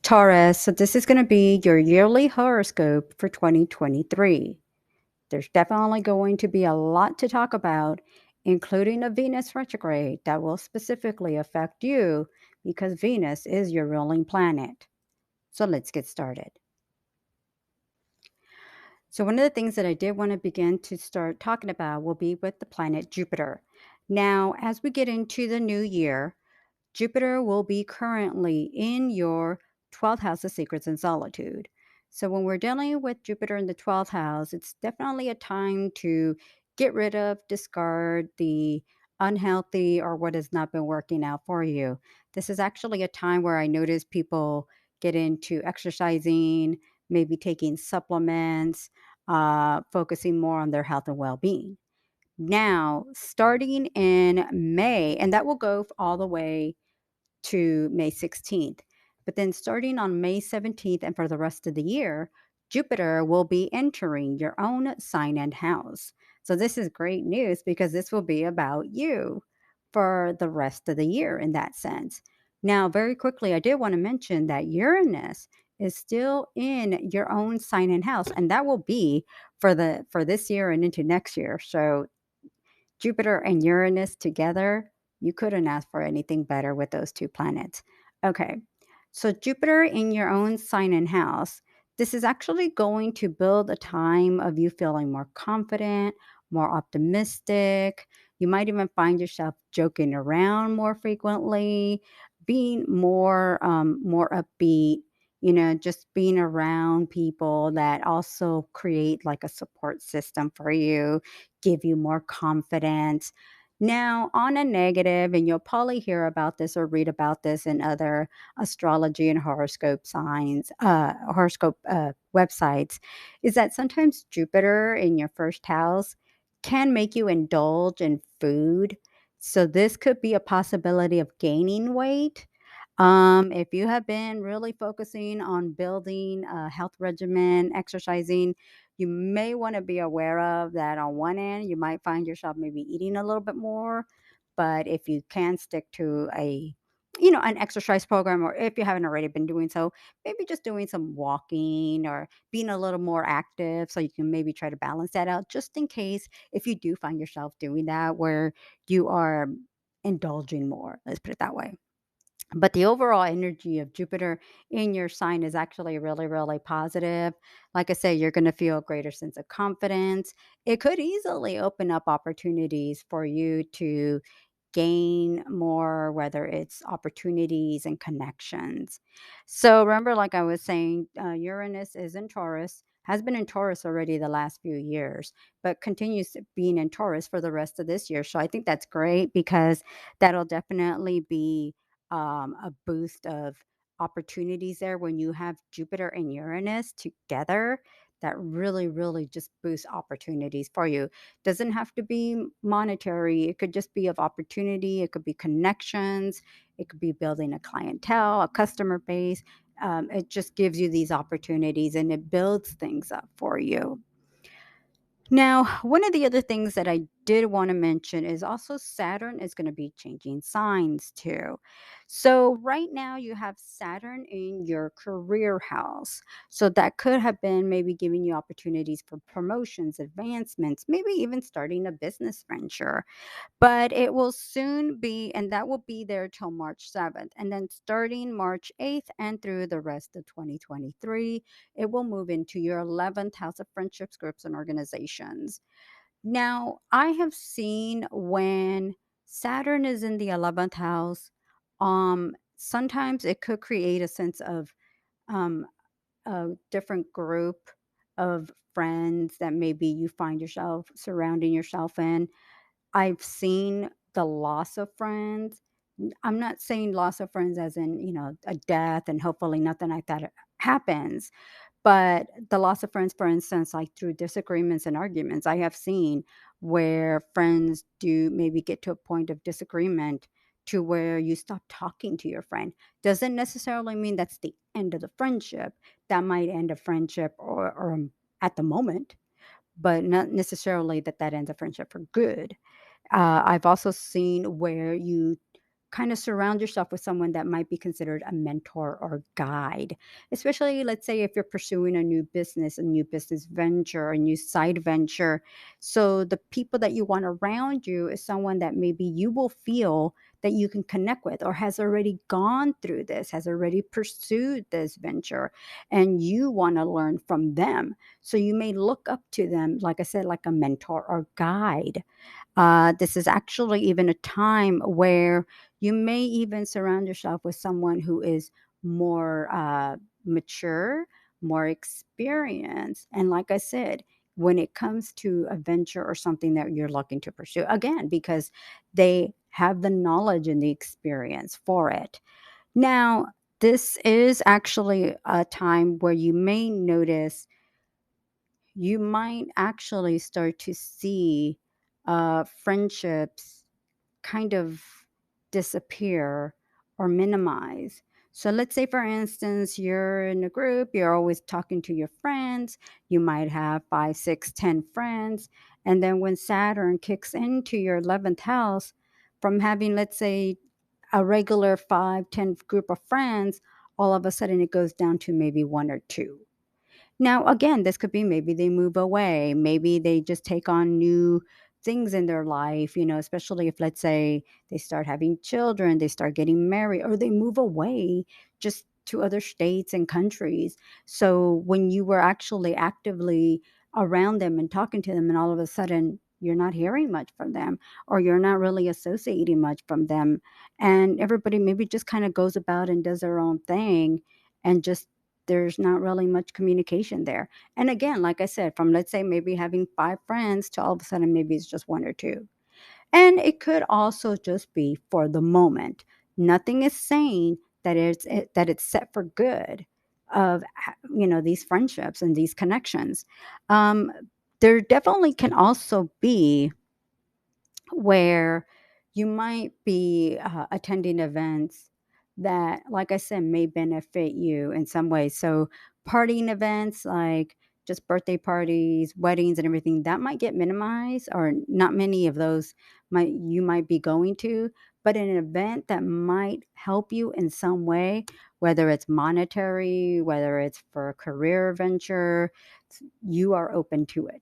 Taurus, so this is going to be your yearly horoscope for 2023. There's definitely going to be a lot to talk about, including a Venus retrograde that will specifically affect you because Venus is your ruling planet. So let's get started. So, one of the things that I did want to begin to start talking about will be with the planet Jupiter. Now, as we get into the new year, Jupiter will be currently in your 12th house of secrets and solitude. So, when we're dealing with Jupiter in the 12th house, it's definitely a time to get rid of, discard the unhealthy or what has not been working out for you. This is actually a time where I notice people get into exercising, maybe taking supplements, focusing more on their health and well being. Now, starting in May, and that will go all the way to May 16th. But then starting on May 17th and for the rest of the year, Jupiter will be entering your own sign and house. So this is great news because this will be about you for the rest of the year in that sense. Now, very quickly, I did want to mention that Uranus is still in your own sign and house, and that will be for this year and into next year. So Jupiter and Uranus together, you couldn't ask for anything better with those two planets. Okay, so Jupiter in your own sign and house, this is actually going to build a time of you feeling more confident, more optimistic. You might even find yourself joking around more frequently, being more upbeat. Just being around people that also create like a support system for you, give you more confidence. Now, on a negative, and you'll probably hear about this or read about this in other astrology and horoscope websites, is that sometimes Jupiter in your first house can make you indulge in food. So, this could be a possibility of gaining weight. If you have been really focusing on building a health regimen, exercising, you may want to be aware of that on one end, you might find yourself maybe eating a little bit more. But if you can stick to an exercise program, or if you haven't already been doing so, maybe just doing some walking or being a little more active so you can maybe try to balance that out just in case if you do find yourself doing that where you are indulging more. Let's put it that way. But the overall energy of Jupiter in your sign is actually really, really positive. Like I say, you're going to feel a greater sense of confidence. It could easily open up opportunities for you to gain more, whether it's opportunities and connections. So remember, like I was saying, Uranus is in Taurus, has been in Taurus already the last few years, but continues being in Taurus for the rest of this year. So I think that's great because that'll definitely be a boost of opportunities there when you have Jupiter and Uranus together. That really, really just boosts opportunities for you. Doesn't have to be monetary. It could just be of opportunity. It could be connections. It could be building a clientele, a customer base. It just gives you these opportunities and it builds things up for you. Now, one of the other things that I did want to mention is also Saturn is going to be changing signs too. So, right now you have Saturn in your career house. So, that could have been maybe giving you opportunities for promotions, advancements, maybe even starting a business venture. But it will soon be, and that will be there till March 7th. And then starting March 8th and through the rest of 2023, it will move into your 11th house of friendships, groups, and organizations. Now, I have seen when Saturn is in the 11th house, sometimes it could create a sense of um, a different group of friends that maybe you find yourself surrounding yourself in. I've seen the loss of friends. I'm not saying loss of friends as in, a death and hopefully nothing like that happens, but the loss of friends, for instance, like through disagreements and arguments, I have seen where friends do maybe get to a point of disagreement to where you stop talking to your friend. Doesn't necessarily mean that's the end of the friendship. That might end a friendship or at the moment, but not necessarily that ends a friendship for good. I've also seen where you kind of surround yourself with someone that might be considered a mentor or guide, especially, let's say, if you're pursuing a new business venture, a new side venture. So the people that you want around you is someone that maybe you will feel that you can connect with, or has already gone through this, has already pursued this venture, and you want to learn from them. So you may look up to them, like I said, like a mentor or guide. This is actually even a time where you may even surround yourself with someone who is more mature, more experienced. And like I said, when it comes to a venture or something that you're looking to pursue, again, because they have the knowledge and the experience for it. Now, this is actually a time where you may notice, you might actually start to see friendships kind of disappear or minimize. So let's say, for instance, you're in a group, you're always talking to your friends, you might have five, six, 10 friends. And then when Saturn kicks into your 11th house, from having, let's say, a regular 5, 10 group of friends, all of a sudden it goes down to maybe one or two. Now, again, this could be maybe they move away, maybe they just take on new things in their life, especially if, let's say, they start having children, they start getting married, or they move away just to other states and countries. So when you were actually actively around them and talking to them, and all of a sudden you're not hearing much from them, or you're not really associating much from them, and everybody maybe just kind of goes about and does their own thing, and just there's not really much communication there. And again, like I said, from, let's say, maybe having 5 friends to all of a sudden maybe it's just one or two. And it could also just be for the moment. Nothing is saying that it's set for good of these friendships and these connections. Um, there definitely can also be where you might be attending events that, like I said, may benefit you in some way. So, partying events like just birthday parties, weddings, and everything that might get minimized, or not many of those might be going to. But an event that might help you in some way, whether it's monetary, whether it's for a career venture, you are open to it.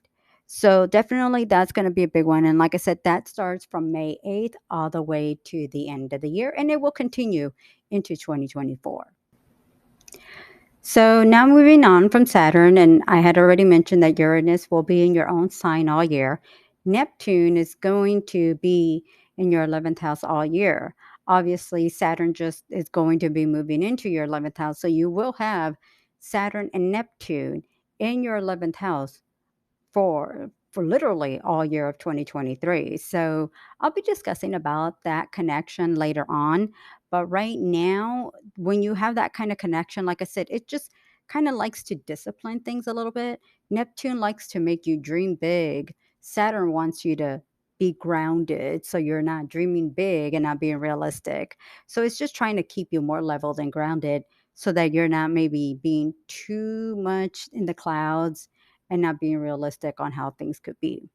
So definitely that's going to be a big one. And like I said, that starts from May 8th all the way to the end of the year, and it will continue into 2024. So now moving on from Saturn, and I had already mentioned that Uranus will be in your own sign all year. Neptune is going to be in your 11th house all year. Obviously, Saturn just is going to be moving into your 11th house. So you will have Saturn and Neptune in your 11th house for literally all year of 2023. So I'll be discussing about that connection later on. But right now, when you have that kind of connection, like I said, it just kind of likes to discipline things a little bit. Neptune likes to make you dream big. Saturn wants you to be grounded so you're not dreaming big and not being realistic. So it's just trying to keep you more leveled and grounded so that you're not maybe being too much in the clouds and not being realistic on how things could be.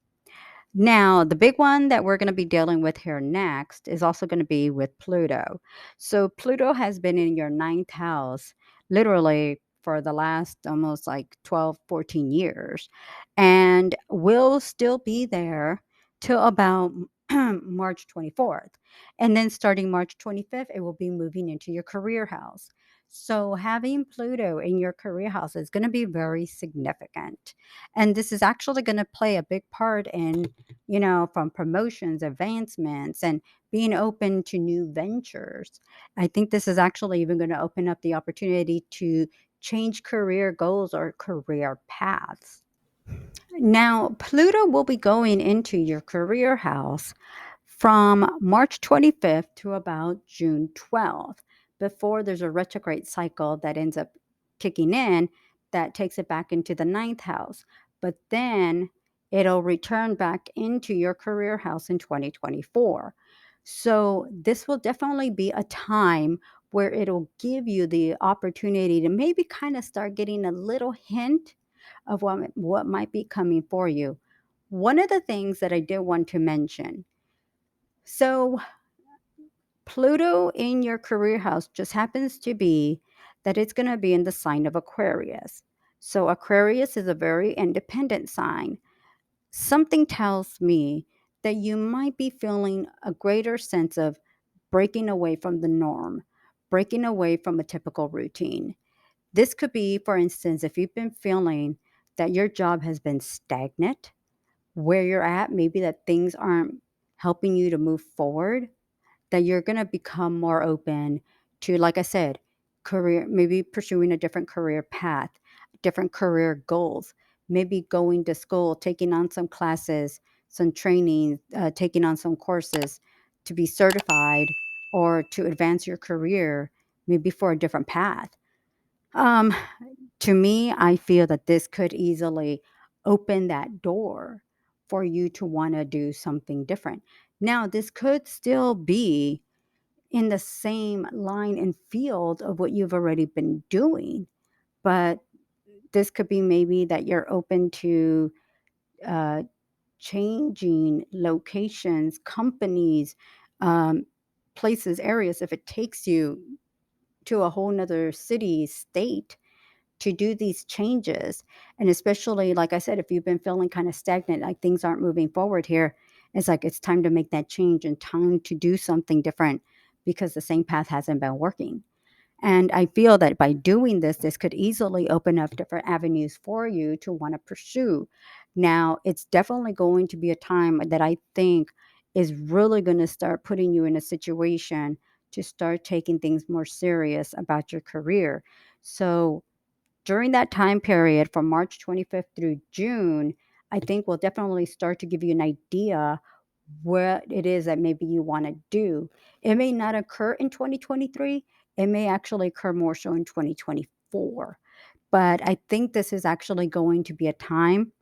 Now, the big one that we're going to be dealing with here next is also going to be with Pluto. So, Pluto has been in your ninth house literally for the last almost like 12, 14 years, and will still be there till about March 24th. And then starting March 25th, it will be moving into your career house. So, having Pluto in your career house is going to be very significant. And this is actually going to play a big part in, from promotions, advancements, and being open to new ventures. I think this is actually even going to open up the opportunity to change career goals or career paths. Now, Pluto will be going into your career house from March 25th to about June 12th, before there's a retrograde cycle that ends up kicking in that takes it back into the ninth house. But then it'll return back into your career house in 2024. So this will definitely be a time where it'll give you the opportunity to maybe kind of start getting a little hint of what might be coming for you. One of the things that I did want to mention, so Pluto in your career house just happens to be that it's going to be in the sign of Aquarius. So, Aquarius is a very independent sign. Something tells me that you might be feeling a greater sense of breaking away from the norm, breaking away from a typical routine. This could be, for instance, if you've been feeling that your job has been stagnant, where you're at, maybe that things aren't helping you to move forward, that you're going to become more open to, like I said, career, maybe pursuing a different career path, different career goals, maybe going to school, taking on some classes, some training, taking on some courses to be certified or to advance your career, maybe for a different path. Um, to me, I feel that this could easily open that door for you to want to do something different. Now, this could still be in the same line and field of what you've already been doing, but this could be maybe that you're open to uh, changing locations, companies, um, places, areas. If it takes you to a whole nother city, state, to do these changes. And especially, like I said, if you've been feeling kind of stagnant, like things aren't moving forward here, it's like it's time to make that change and time to do something different because the same path hasn't been working. And I feel that by doing this, this could easily open up different avenues for you to want to pursue. Now, it's definitely going to be a time that I think is really going to start putting you in a situation to start taking things more serious about your career. So, during that time period from March 25th through June, I think will definitely start to give you an idea what it is that maybe you want to do. It may not occur in 2023, it may actually occur more so in 2024. But I think this is actually going to be a time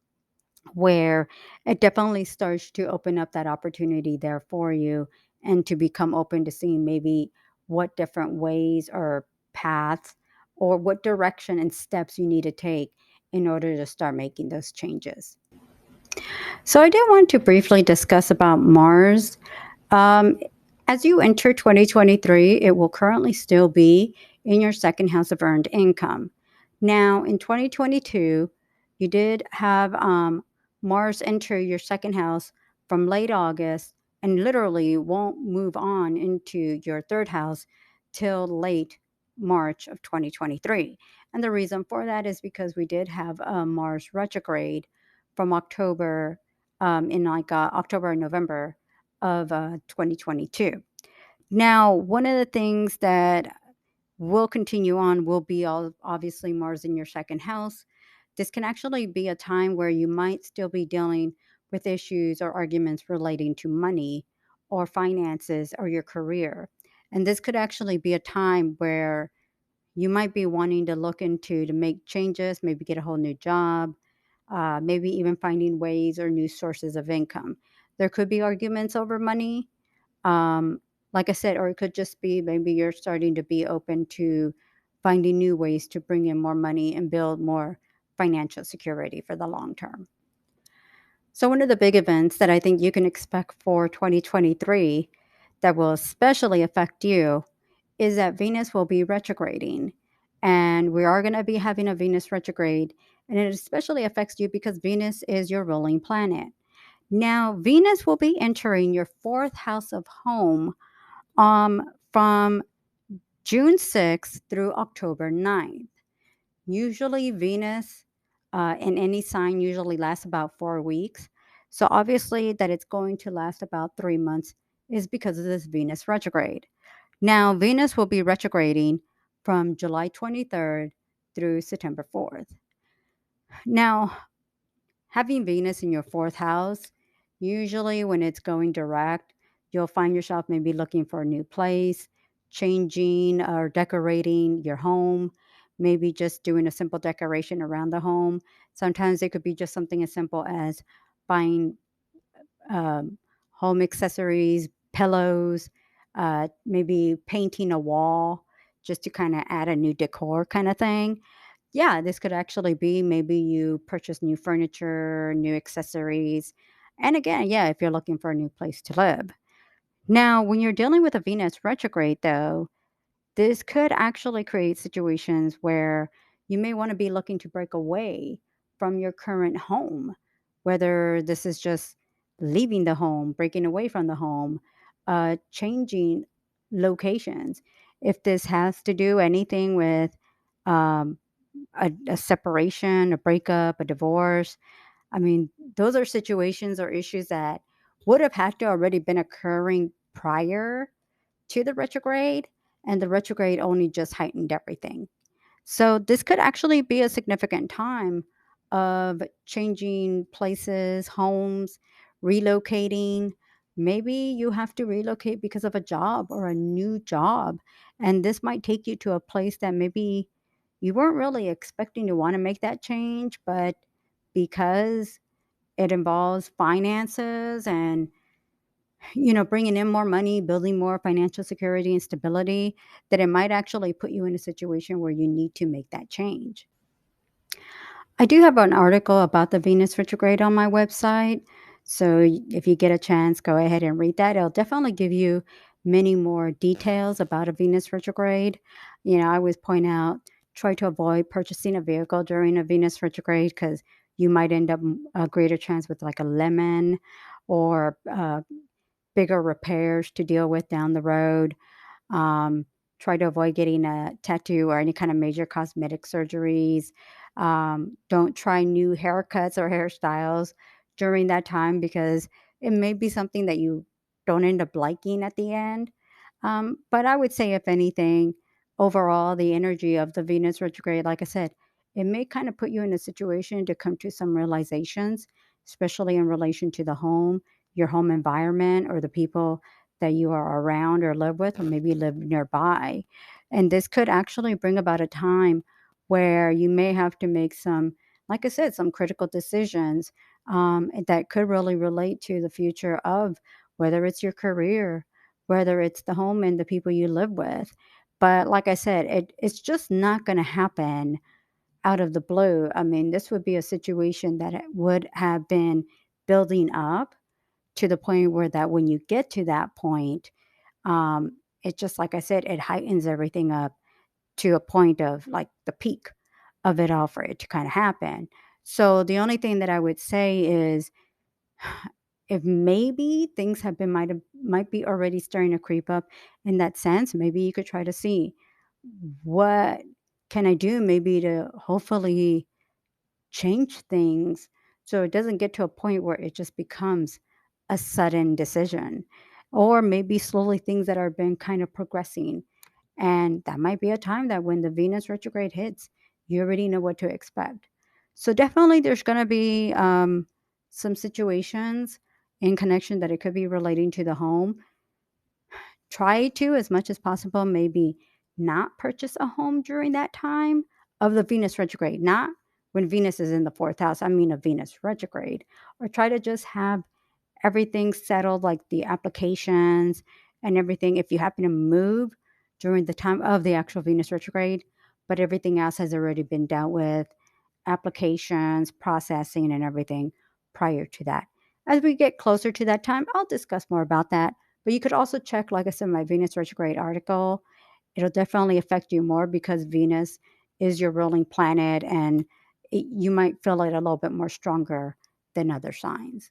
where it definitely starts to open up that opportunity there for you and to become open to seeing maybe what different ways or paths or what direction and steps you need to take in order to start making those changes. So I did want to briefly discuss about Mars. um, as you enter 2023, it will currently still be in your second house of earned income. Now, in 2022, you did have Mars enter your second house from late August and literally won't move on into your third house till late March of 2023. And the reason for that is because we did have a Mars retrograde from October, in like October and November of 2022. Now, one of the things that will continue on will be obviously Mars in your second house. This can actually be a time where you might still be dealing with issues or arguments relating to money or finances or your career. And this could actually be a time where you might be wanting to look into to make changes, maybe get a whole new job, maybe even finding ways or new sources of income. There could be arguments over money, um, like I said, or it could just be maybe you're starting to be open to finding new ways to bring in more money and build more financial security for the long term. So, one of the big events that I think you can expect for 2023 that will especially affect you is that Venus will be retrograding. And we are going to be having a Venus retrograde. And it especially affects you because Venus is your ruling planet. Now, Venus will be entering your fourth house of home from June 6th through October 9th. Usually, Venus in any sign usually lasts about 4 weeks. So, obviously, that it's going to last about 3 months is because of this Venus retrograde. Now, Venus will be retrograding from July 23rd through September 4th. Now, having Venus in your fourth house, usually when it's going direct, you'll find yourself maybe looking for a new place, changing or decorating your home, maybe just doing a simple decoration around the home. Sometimes it could be just something as simple as buying um, home accessories, pillows, maybe painting a wall just to kind of add a new decor kind of thing. Yeah, this could actually be maybe you purchase new furniture, new accessories. And again, yeah, if you're looking for a new place to live. Now, when you're dealing with a Venus retrograde, though, this could actually create situations where you may want to be looking to break away from your current home, whether this is just leaving the home, breaking away from the home, changing locations. If this has to do anything with um, a separation, a breakup, a divorce, I mean, those are situations or issues that would have had to already been occurring prior to the retrograde, and the retrograde only just heightened everything. So this could actually be a significant time of changing places, homes, relocating. Maybe you have to relocate because of a job or a new job. And this might take you to a place that maybe you weren't really expecting to want to make that change, but because it involves finances and bringing in more money, building more financial security and stability, that it might actually put you in a situation where you need to make that change. I do have an article about the Venus retrograde on my website. So if you get a chance, go ahead and read that. It'll definitely give you many more details about a Venus retrograde. I always point out, try to avoid purchasing a vehicle during a Venus retrograde because you might end up a greater chance with like a lemon or bigger repairs to deal with down the road. Um, Try to avoid getting a tattoo or any kind of major cosmetic surgeries. Don't try new haircuts or hairstyles during that time because it may be something that you don't end up liking at the end. But I would say, if anything, overall, the energy of the Venus retrograde, like I said, it may kind of put you in a situation to come to some realizations, especially in relation to the home, your home environment, or the people that you are around or live with, or maybe live nearby. And this could actually bring about a time where you may have to make some, like I said, some critical decisions that could really relate to the future of whether it's your career, whether it's the home and the people you live with. But like I said, it's just not going to happen out of the blue. I mean, this would be a situation that it would have been building up to the point where that when you get to that point, it just like I said, it heightens everything up to a point of like the peak of it all for it to kind of happen. So the only thing that I would say is, if maybe things might be already starting to creep up in that sense, maybe you could try to see what can I do maybe to hopefully change things so it doesn't get to a point where it just becomes a sudden decision, or maybe slowly things that are been kind of progressing. And that might be a time that when the Venus retrograde hits, you already know what to expect. So definitely there's going to be some situations in connection that it could be relating to the home. Try to, as much as possible, maybe not purchase a home during that time of the Venus retrograde, not when Venus is in the fourth house. I mean, a Venus retrograde, or try to just have everything settled, like the applications and everything. If you happen to move during the time of the actual Venus retrograde, but everything else has already been dealt with, applications, processing, and everything prior to that. As we get closer to that time, I'll discuss more about that. But you could also check, like I said, my Venus retrograde article. It'll definitely affect you more because Venus is your ruling planet, and you might feel it a little bit more stronger than other signs.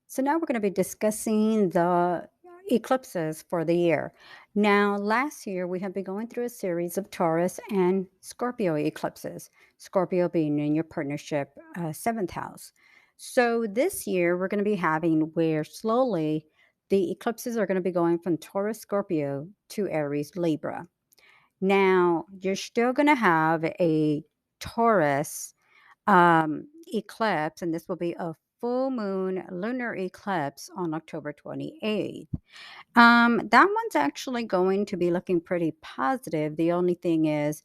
So now we're going to be discussing the eclipses for the year. Now, last year we have been going through a series of Taurus and Scorpio eclipses, Scorpio being in your partnership seventh house. So this year we're going to be having where slowly the eclipses are going to be going from Taurus, Scorpio to Aries, Libra. Now, you're still going to have a Taurus eclipse, and this will be a full moon lunar eclipse on October 28th. That one's actually going to be looking pretty positive. The only thing is,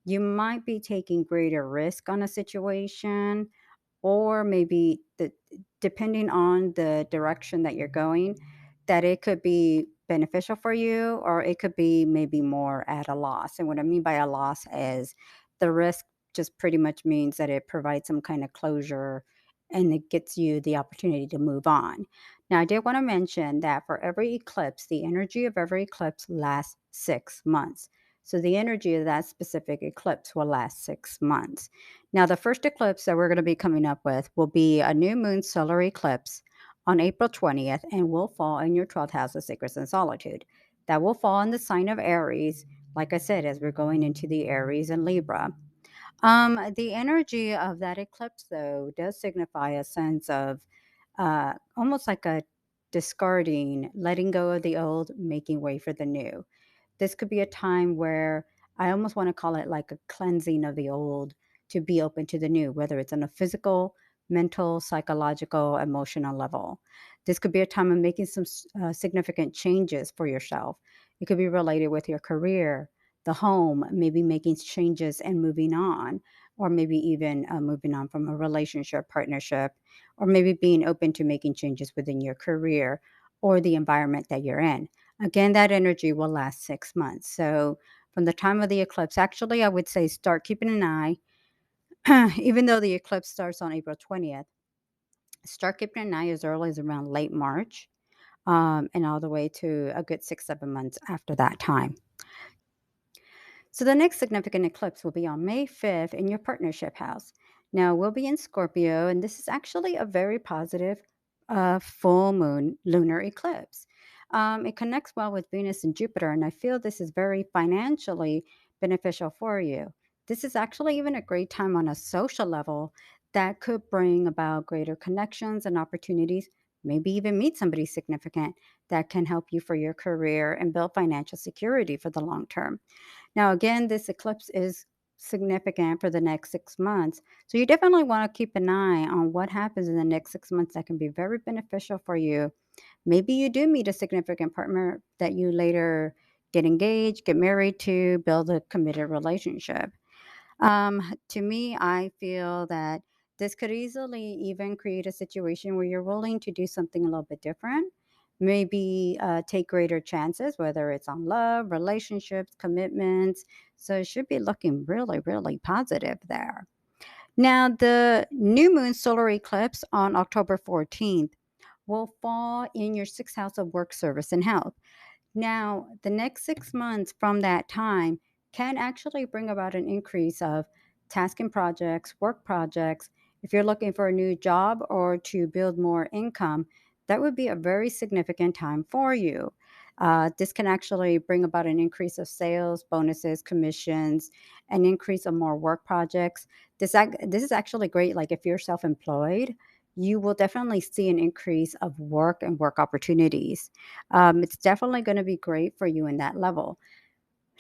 you might be taking greater risk on a situation, or maybe depending on the direction that you're going, that it could be beneficial for you, or it could be maybe more at a loss. And what I mean by a loss is the risk just pretty much means that it provides some kind of closure and it gets you the opportunity to move on. Now, I did want to mention that for every eclipse, the energy of every eclipse lasts 6 months. So the energy of that specific eclipse will last 6 months. Now, the first eclipse that we're going to be coming up with will be a new moon solar eclipse on April 20th and will fall in your 12th house of secrets and solitude. That will fall in the sign of Aries, like I said, as we're going into the Aries and Libra. The energy of that eclipse, though, does signify a sense of almost like a discarding, letting go of the old, making way for the new. This could be a time where I almost want to call it like a cleansing of the old to be open to the new, whether it's on a physical, mental, psychological, emotional level. This could be a time of making some significant changes for yourself. It could be related with your career, the home, maybe making changes and moving on, or maybe even moving on from a relationship, partnership, or maybe being open to making changes within your career or the environment that you're in. Again, that energy will last 6 months. So, from the time of the eclipse, actually, I would say start keeping an eye, even though the eclipse starts on April 20th, start keeping an eye as early as around late March and all the way to a good 6, 7 months after that time. So the next significant eclipse will be on May 5th in your partnership house. Now, we'll be in Scorpio, and this is actually a very positive full moon lunar eclipse. It connects well with Venus and Jupiter, and I feel this is very financially beneficial for you. This is actually even a great time on a social level that could bring about greater connections and opportunities, maybe even meet somebody significant that can help you for your career and build financial security for the long term. Now, again, this eclipse is significant for the next 6 months. So you definitely want to keep an eye on what happens in the next 6 months that can be very beneficial for you. Maybe you do meet a significant partner that you later get engaged, get married to, build a committed relationship. To me, I feel that this could easily even create a situation where you're willing to do something a little bit different. Maybe take greater chances, whether it's on love, relationships, commitments. So it should be looking really, really positive there. Now, the new moon solar eclipse on October 14th will fall in your sixth house of work, service, and health. Now, the next 6 months from that time can actually bring about an increase of tasking projects, work projects. If you're looking for a new job or to build more income, that would be a very significant time for you. This can actually bring about an increase of sales, bonuses, commissions, an increase of more work projects. This is actually great. Like if you're self employed, you will definitely see an increase of work and work opportunities. It's definitely going to be great for you in that level.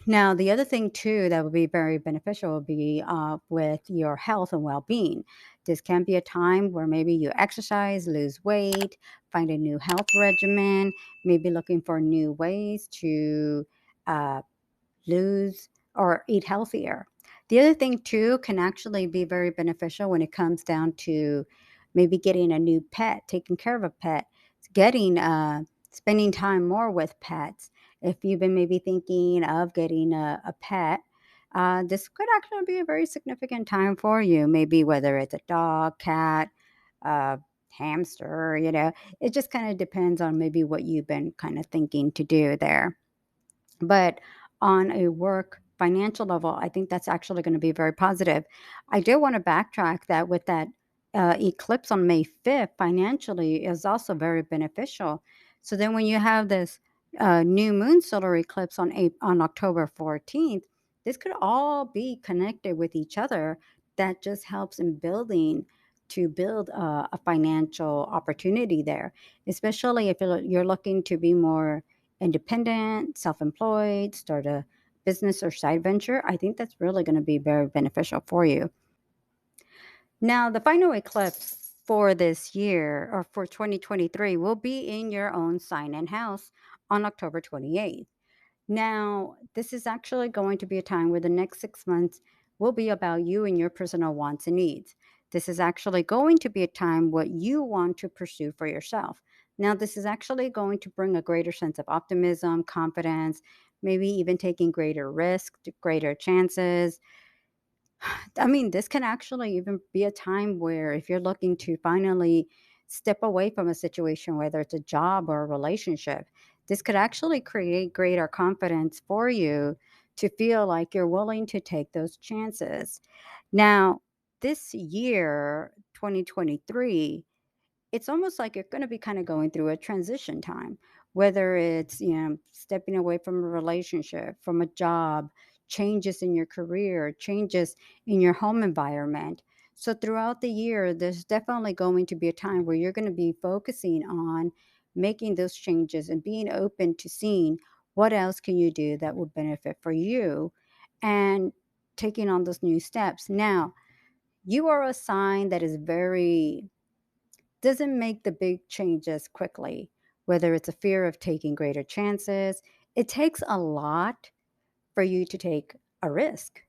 Now, the other thing too that would be very beneficial would be with your health and well-being. This can be a time where maybe you exercise, lose weight, find a new health regimen, maybe looking for new ways to uh, lose or eat healthier. The other thing too can actually be very beneficial when it comes down to maybe getting a new pet, taking care of a pet, getting spending time more with pets. If you've been maybe thinking of getting a pet, this could actually be a very significant time for you. Maybe whether it's a dog, cat, uh, hamster, it just kind of depends on maybe what you've been kind of thinking to do there. But on a work financial level, I think that's actually going to be very positive. I do want to backtrack that with that eclipse on May 5th, financially is also very beneficial. So then when you have this new moon solar eclipse on October 14th, this could all be connected with each other. That just helps in building to build a financial opportunity there, especially if you're looking to be more independent, self employed, start a business or side venture. I think that's really going to be very beneficial for you. Now, the final eclipse for this year or for 2023 will be in your own sign and house on October 28th. Now, this is actually going to be a time where the next 6 months will be about you and your personal wants and needs. This is actually going to be a time what you want to pursue for yourself. Now, this is actually going to bring a greater sense of optimism, confidence, maybe even taking greater risk, greater chances. I mean, this can actually even be a time where if you're looking to finally step away from a situation, whether it's a job or a relationship. This could actually create greater confidence for you to feel like you're willing to take those chances. Now, this year, 2023, it's almost like you're going to be kind of going through a transition time, whether it's, stepping away from a relationship, from a job, changes in your career, changes in your home environment. So throughout the year, there's definitely going to be a time where you're going to be focusing on making those changes and being open to seeing what else can you do that will benefit for you, and taking on those new steps. Now, you are a sign that is very doesn't make the big changes quickly, whether it's a fear of taking greater chances. It takes a lot for you to take a risk.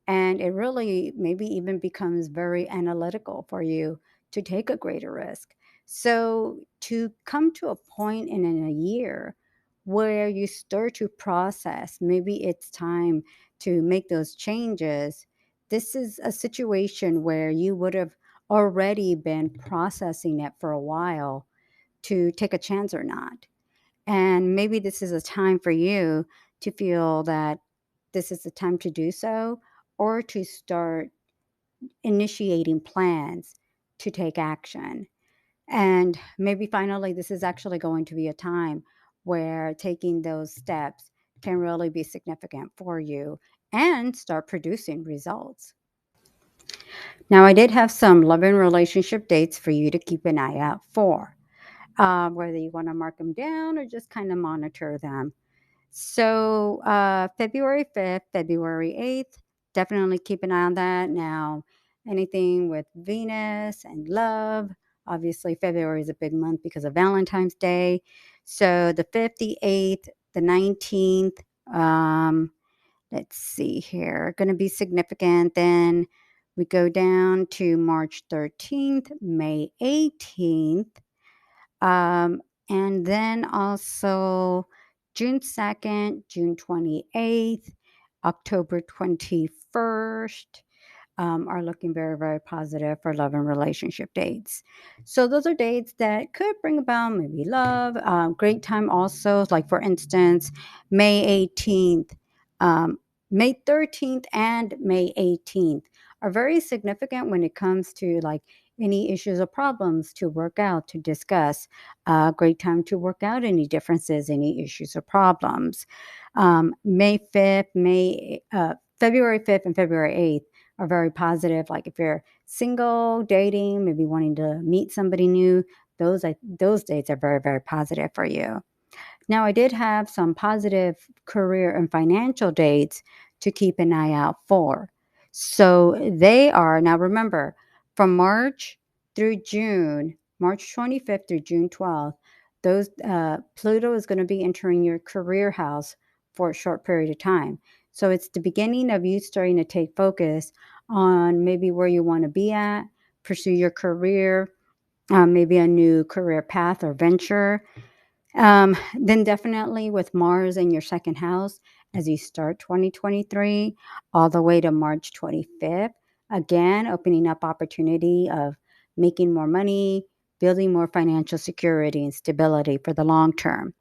And it really maybe even becomes very analytical for you to take a greater risk. So, to come to a point in a year where you start to process, maybe it's time to make those changes. This is a situation where you would have already been processing it for a while to take a chance or not. And maybe this is a time for you to feel that this is the time to do so, or to start initiating plans to take action. And maybe finally, this is actually going to be a time where taking those steps can really be significant for you and start producing results. Now, I did have some love and relationship dates for you to keep an eye out for, whether you want to mark them down or just kind of monitor them. So, February 5th, February 8th, definitely keep an eye on that. Now, anything with Venus and love, obviously, February is a big month because of Valentine's Day. So, the 5th, the 8th, the 19th, um, let's see here, going to be significant. Then we go down to March 13th, May 18th. Um, and then also June 2nd, June 28th, October 21st, are looking very, very positive for love and relationship dates. So those are dates that could bring about maybe love. Great time also, like for instance, May 18th, um, May 13th, and May 18th are very significant when it comes to like any issues or problems to work out, to discuss. Great time to work out any differences, any issues or problems. May 5th, February 5th and February 8th are very positive. Like if you're single, dating, maybe wanting to meet somebody new, those dates are very, very positive for you. Now, I did have some positive career and financial dates to keep an eye out for. So they are, now remember, from March through June, March 25th through June 12th, those Pluto is going to be entering your career house for a short period of time. So it's the beginning of you starting to take focus on maybe where you want to be at, pursue your career, maybe a new career path or venture. Then definitely with Mars in your second house as you start 2023 all the way to March 25th, again, opening up opportunity of making more money, building more financial security and stability for the long term.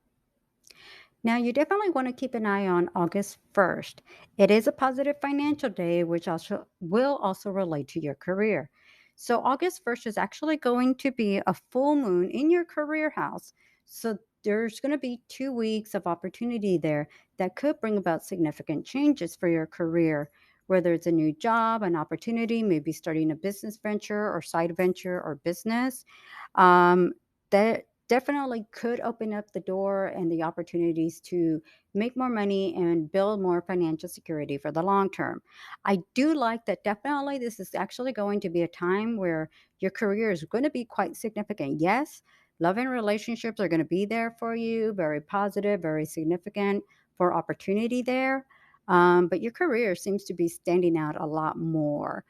Now, you definitely want to keep an eye on August 1st. It is a positive financial day, which also will also relate to your career. So, August 1st is actually going to be a full moon in your career house. So, there's going to be 2 weeks of opportunity there that could bring about significant changes for your career, whether it's a new job, an opportunity, maybe starting a business venture or side venture or business. Um, that definitely could open up the door and the opportunities to make more money and build more financial security for the long term. I do like that definitely this is actually going to be a time where your career is going to be quite significant. Yes, love and relationships are going to be there for you, very positive, very significant for opportunity there. But your career seems to be standing out a lot more.